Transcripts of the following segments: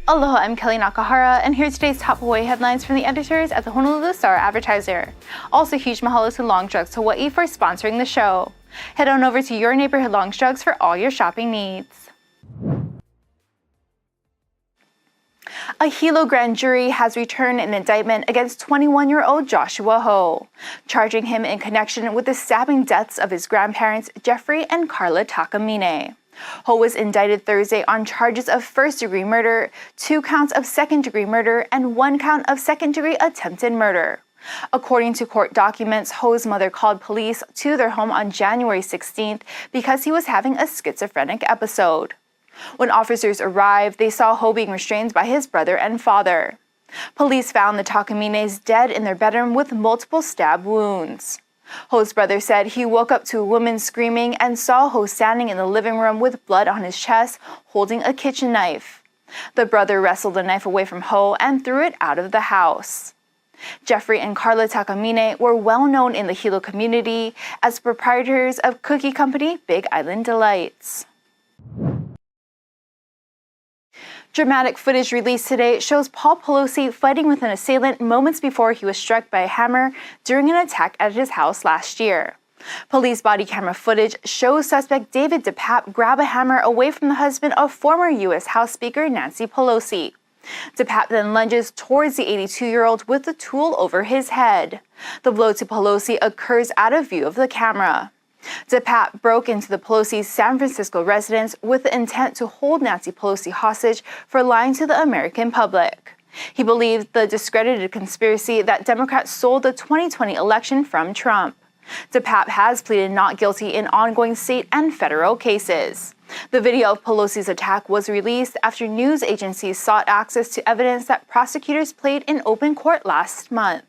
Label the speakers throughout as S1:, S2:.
S1: Aloha, I'm Kellie Nakahara, and here's today's top Hawaii headlines from the editors at the Honolulu Star-Advertiser. Also, huge mahalo to Long Drugs Hawaii for sponsoring the show. Head on over to your neighborhood Long Drugs for all your shopping needs. A Hilo grand jury has returned an indictment against 21-year-old Joshua Ho, charging him in connection with the stabbing deaths of his grandparents Jeffrey and Carla Takamine. Ho was indicted Thursday on charges of first-degree murder, 2 counts of second-degree murder, and 1 count of second-degree attempted murder. According to court documents, Ho's mother called police to their home on January 16th because he was having a schizophrenic episode. When officers arrived, they saw Ho being restrained by his brother and father. Police found the Takamines dead in their bedroom with multiple stab wounds. Ho's brother said he woke up to a woman screaming and saw Ho standing in the living room with blood on his chest, holding a kitchen knife. The brother wrestled the knife away from Ho and threw it out of the house. Jeffrey and Carla Takamine were well known in the Hilo community as proprietors of cookie company Big Island Delights. Dramatic footage released today shows Paul Pelosi fighting with an assailant moments before he was struck by a hammer during an attack at his house last year. Police body camera footage shows suspect David DePape grab a hammer away from the husband of former U.S. House Speaker Nancy Pelosi. DePape then lunges towards the 82-year-old with the tool over his head. The blow to Pelosi occurs out of view of the camera. DePape broke into the Pelosi's San Francisco residence with the intent to hold Nancy Pelosi hostage for lying to the American public. He believed the discredited conspiracy that Democrats stole the 2020 election from Trump. DePape has pleaded not guilty in ongoing state and federal cases. The video of Pelosi's attack was released after news agencies sought access to evidence that prosecutors played in open court last month.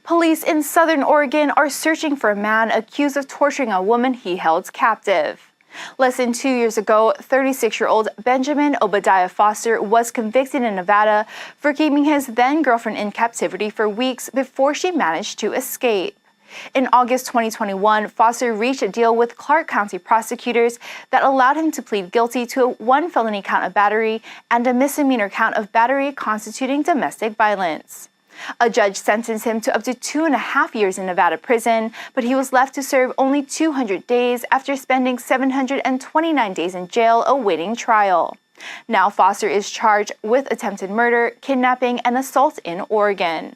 S1: Police in Southern Oregon are searching for a man accused of torturing a woman he held captive. Less than 2 years ago, 36-year-old Benjamin Obadiah Foster was convicted in Nevada for keeping his then-girlfriend in captivity for weeks before she managed to escape. In August 2021, Foster reached a deal with Clark County prosecutors that allowed him to plead guilty to 1 felony count of battery and a misdemeanor count of battery constituting domestic violence. A judge sentenced him to up to 2.5 years in Nevada prison, but he was left to serve only 200 days after spending 729 days in jail awaiting trial. Now Foster is charged with attempted murder, kidnapping, and assault in Oregon.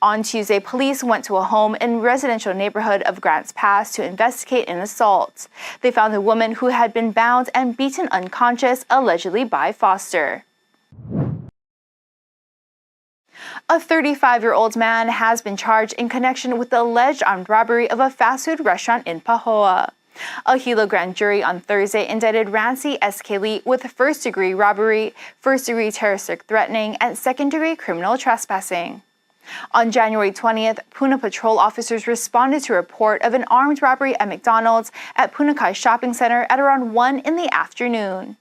S1: On Tuesday, police went to a home in the residential neighborhood of Grants Pass to investigate an assault. They found a woman who had been bound and beaten unconscious, allegedly by Foster. A 35-year-old man has been charged in connection with the alleged armed robbery of a fast food restaurant in Pahoa. A Hilo grand jury on Thursday indicted Rancy S. Kellie with first-degree robbery, first-degree terroristic threatening, and second-degree criminal trespassing. On January 20th, Puna patrol officers responded to a report of an armed robbery at McDonald's at Punakai Shopping Center at around 1 in the afternoon.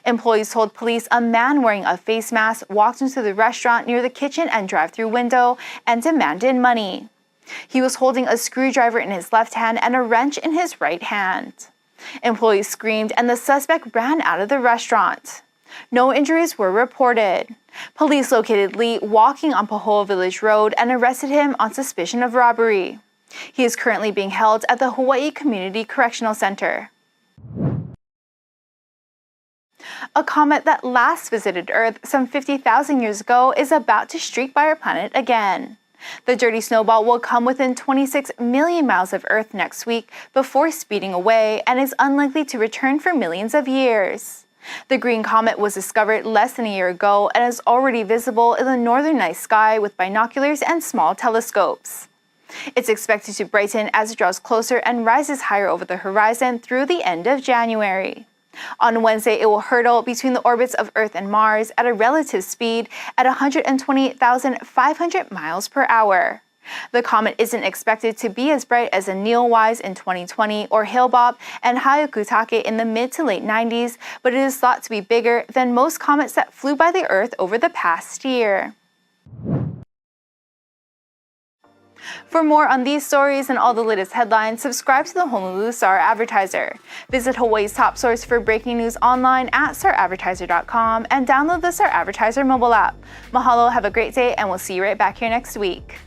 S1: Employees told police a man wearing a face mask walked into the restaurant near the kitchen and drive-thru window and demanded money. He was holding a screwdriver in his left hand and a wrench in his right hand. Employees screamed and the suspect ran out of the restaurant. No injuries were reported. Police located Lee walking on Pahoa Village Road and arrested him on suspicion of robbery. He is currently being held at the Hawaii Community Correctional Center. A comet that last visited Earth some 50,000 years ago is about to streak by our planet again. The dirty snowball will come within 26 million miles of Earth next week before speeding away and is unlikely to return for millions of years. The green comet was discovered less than a year ago and is already visible in the northern night sky with binoculars and small telescopes. It's expected to brighten as it draws closer and rises higher over the horizon through the end of January. On Wednesday, it will hurtle between the orbits of Earth and Mars at a relative speed at 128,500 miles per hour. The comet isn't expected to be as bright as a Neowise in 2020 or Hale-Bopp and Hyakutake in the mid to late 90s, but it is thought to be bigger than most comets that flew by the Earth over the past year. For more on these stories and all the latest headlines, subscribe to the Honolulu Star-Advertiser. Visit Hawaii's top source for breaking news online at staradvertiser.com and download the Star-Advertiser mobile app. Mahalo, have a great day, and we'll see you right back here next week.